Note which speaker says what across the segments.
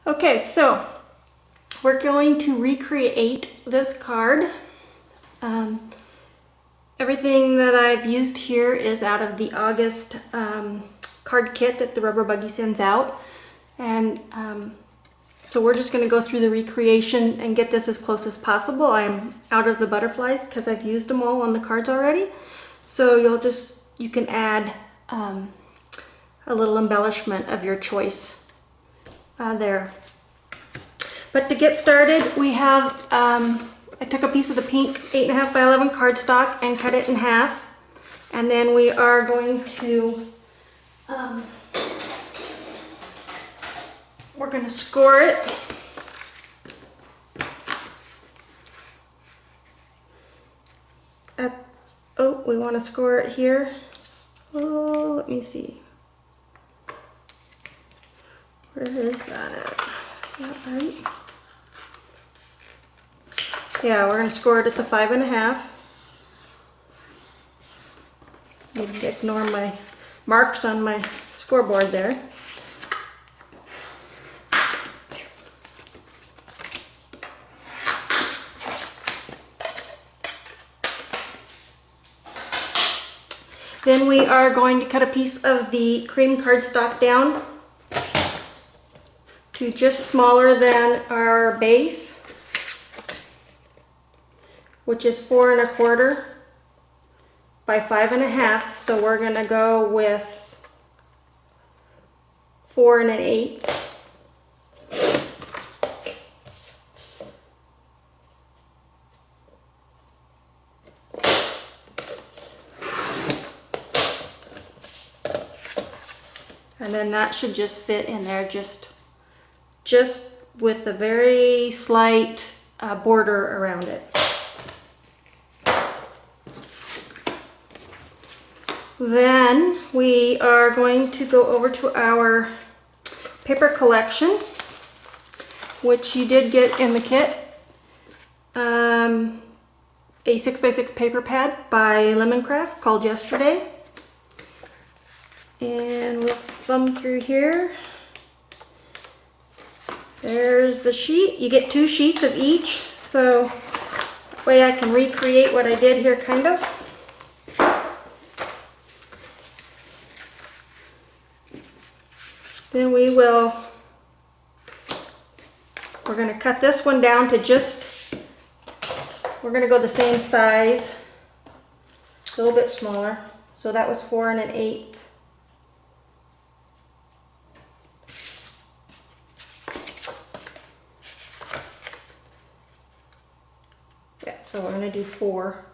Speaker 1: Okay, so we're going to recreate this card. Everything that I've used here is out of the August card kit that the Rubber Buggy sends out. And so we're just going to go through the recreation and get this as close as possible. I'm out of the butterflies because I've used them all on the cards already. So you can add a little embellishment of your choice there. But to get started, we have, I took a piece of the pink 8.5 by 11 cardstock and cut it in half. And then we are going to, we're going to score it. We want to score it here. Oh, let me see. Where is that at? Is that right? Yeah, we're going to score it at the 5.5. You can ignore my marks on my scoreboard there. Then we are going to cut a piece of the cream cardstock down to just smaller than our base, which is 4.25 by 5.5. So we're going to go with 4 1/8. And then that should just fit in there just with a very slight border around it. Then we are going to go over to our paper collection, which you did get in the kit. A 6x6 paper pad by Lemoncraft called Yesterday. And we'll thumb through here. There's the sheet. You get 2 sheets of each, so that way I can recreate what I did here kind of. Then we're going to cut this one down to we're going to go the same size, a little bit smaller. So that was 4 1/8. Yeah, so we're going to do 4.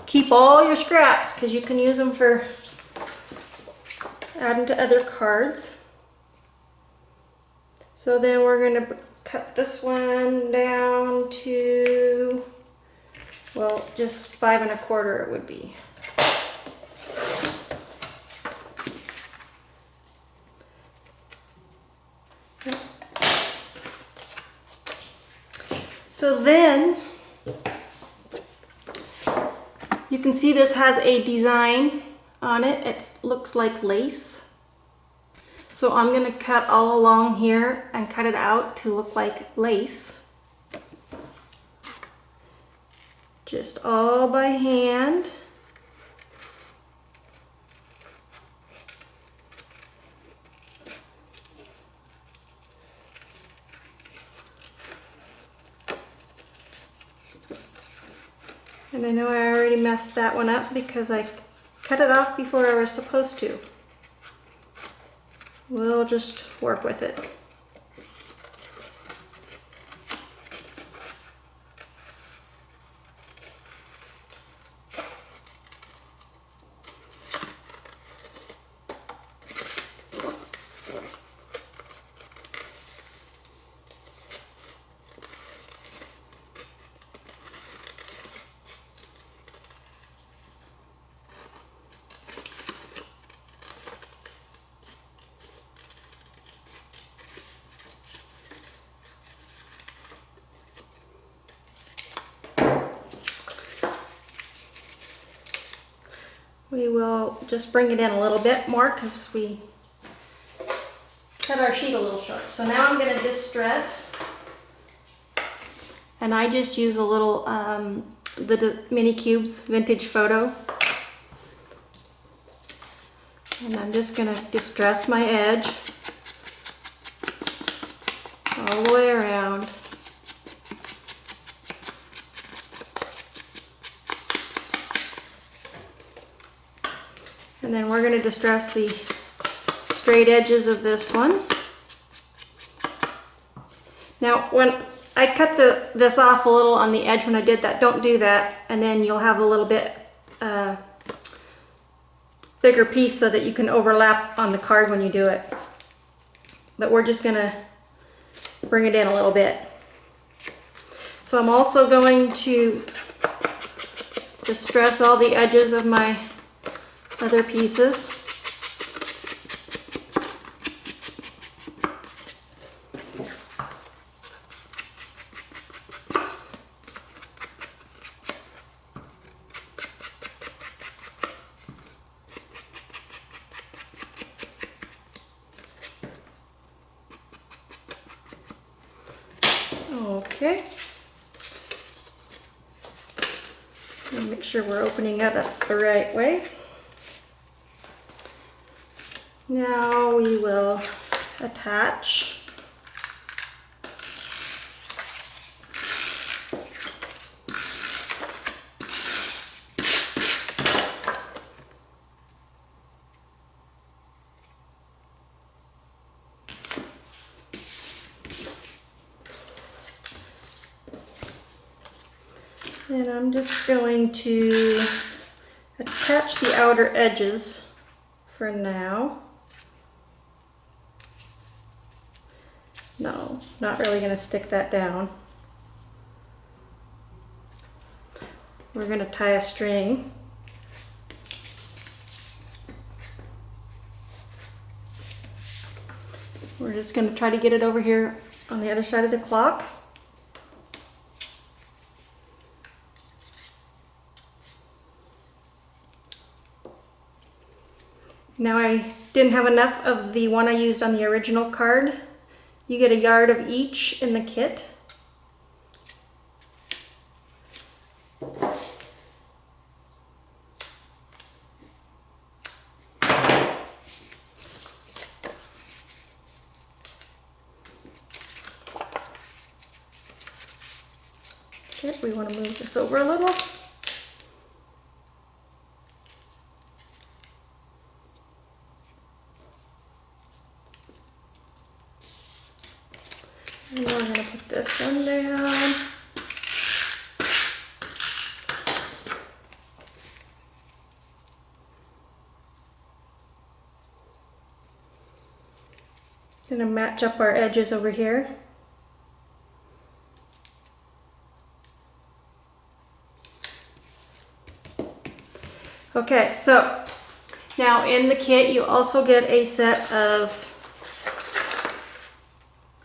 Speaker 1: Keep all your scraps because you can use them for adding to other cards. So then we're going to cut this one down to, well, just 5 1/4 it would be. So then you can see this has a design on it. It looks like lace. So I'm going to cut all along here and cut it out to look like lace. Just all by hand. And I know I already messed that one up because I cut it off before I was supposed to. We'll just work with it. We will just bring it in a little bit more because we cut our sheet a little short. So now I'm going to distress, and I just use a little the Mini Cubes Vintage Photo, and I'm just going to distress my edge all the way around. And then we're going to distress the straight edges of this one. Now when I cut this off a little on the edge when I did that, don't do that, and then you'll have a little bit bigger piece so that you can overlap on the card when you do it. But we're just going to bring it in a little bit. So I'm also going to distress all the edges of my other pieces. Okay. And make sure we're opening it up the right way. Now we will attach. And I'm just going to attach the outer edges for now. No, not really going to stick that down. We're going to tie a string. We're just going to try to get it over here on the other side of the clock. Now I didn't have enough of the one I used on the original card. You get a yard of each in the kit. Okay, we want to move this over a little. And we're going to put this one down. Going to match up our edges over here. Okay, so now in the kit you also get a set of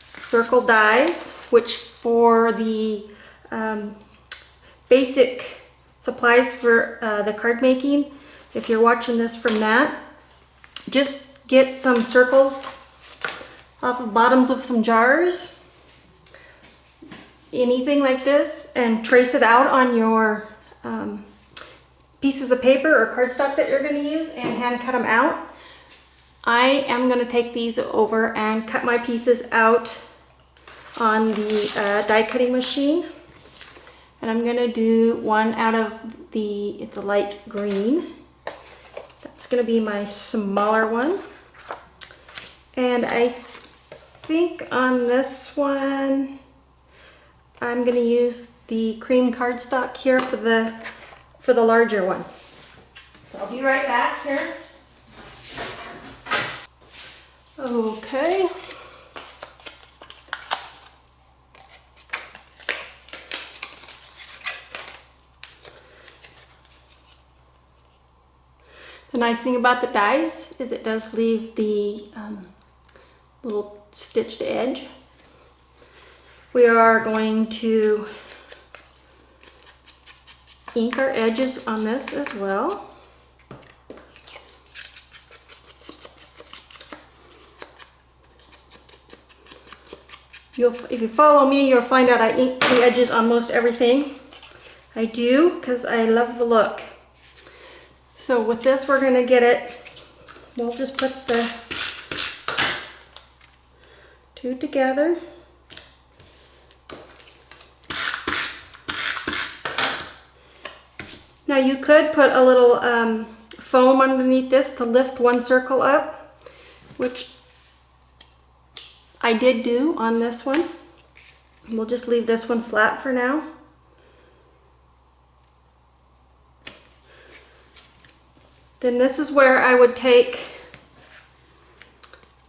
Speaker 1: circle dies, which for the basic supplies for the card making, if you're watching this from that, just get some circles off of bottoms of some jars, anything like this, and trace it out on your pieces of paper or cardstock that you're going to use and hand cut them out. I am going to take these over and cut my pieces out on the die cutting machine, and I'm going to do one out of the, it's a light green. That's going to be my smaller one, and I think on this one I'm going to use the cream cardstock here for the larger one. So I'll be right back here. Okay. The nice thing about the dies is it does leave the little stitched edge. We are going to ink our edges on this as well. If you follow me, you'll find out I ink the edges on most everything I do because I love the look. So with this, we're going to get it, we'll just put the two together. Now you could put a little foam underneath this to lift one circle up, which I did do on this one. We'll just leave this one flat for now. Then this is where I would take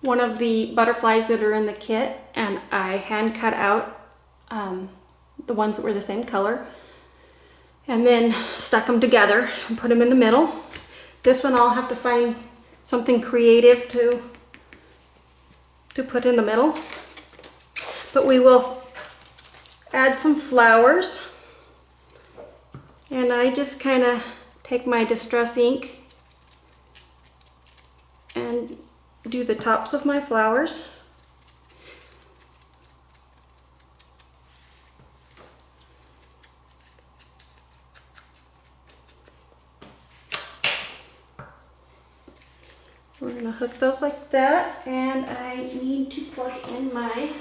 Speaker 1: one of the butterflies that are in the kit, and I hand cut out the ones that were the same color, and then stuck them together and put them in the middle. This one I'll have to find something creative to put in the middle. But we will add some flowers, and I just kind of take my Distress ink and do the tops of my flowers. We're going to hook those like that, and I need to plug in my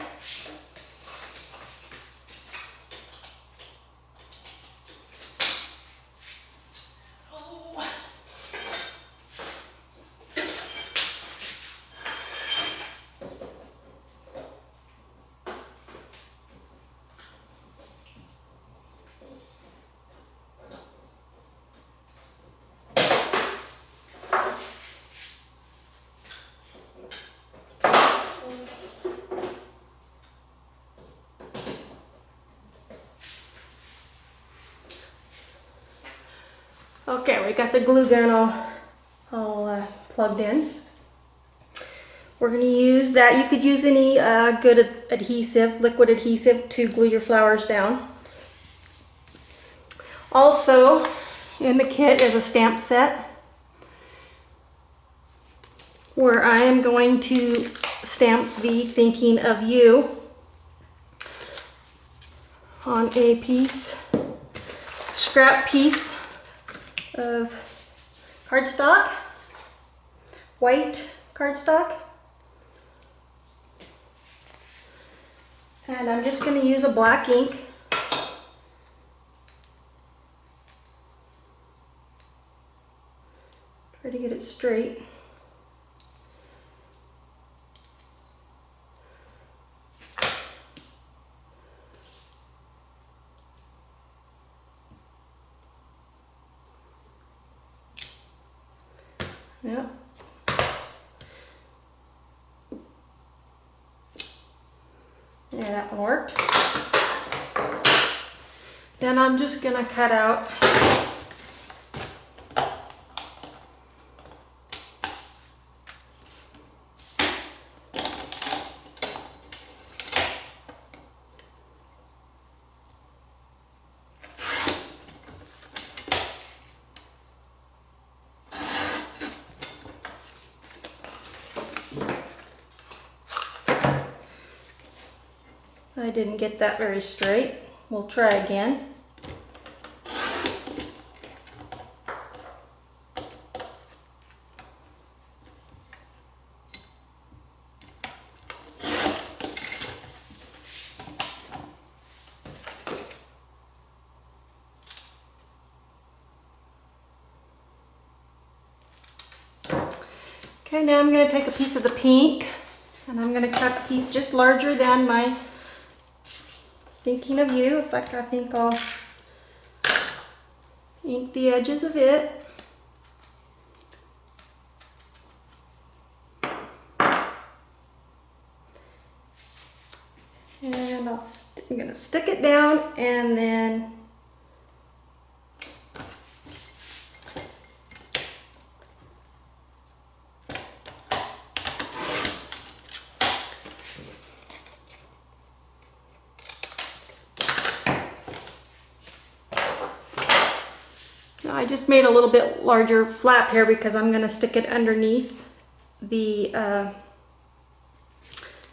Speaker 1: Okay, we got the glue gun all plugged in. We're going to use that. You could use any good adhesive, liquid adhesive, to glue your flowers down. Also, in the kit is a stamp set where I am going to stamp the Thinking of You on a scrap piece of cardstock, white cardstock. And I'm just going to use a black ink. Try to get it straight. Yep. Yeah, that one worked. Then I'm just gonna cut out I didn't get that very straight. We'll try again. Okay, now I'm going to take a piece of the pink, and I'm going to cut a piece just larger than my Thinking of You. In fact, I think I'll ink the edges of it. And I'm going to stick it down, and then I just made a little bit larger flap here because I'm going to stick it underneath the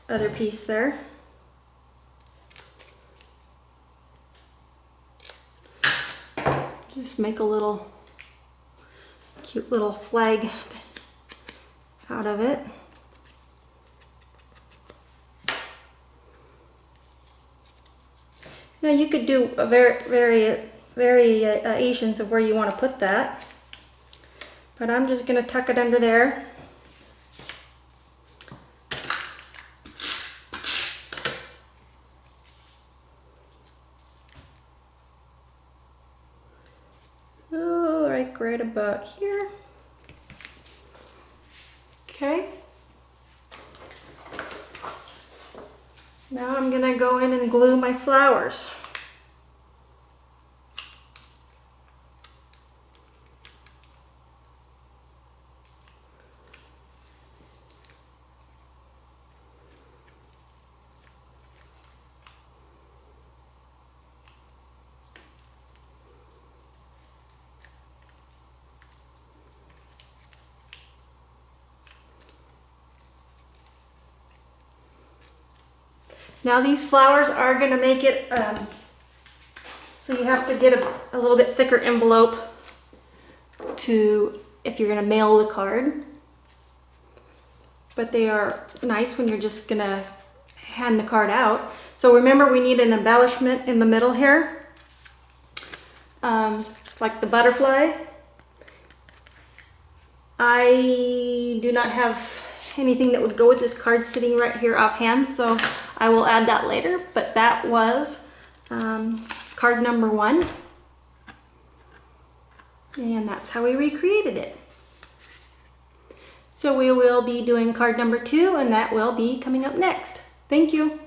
Speaker 1: other piece there. Just make a little cute little flag out of it. Now you could do a variations of where you want to put that, but I'm just going to tuck it under there. Oh, right about here. Okay. Now I'm gonna go in and glue my flowers. Now these flowers are going to make it, so you have to get a little bit thicker envelope if you're going to mail the card. But they are nice when you're just going to hand the card out. So remember, we need an embellishment in the middle here, like the butterfly. I do not have anything that would go with this card sitting right here offhand, so I will add that later. But that was card number 1, and that's how we recreated it. So we will be doing card number 2, and that will be coming up next. Thank you.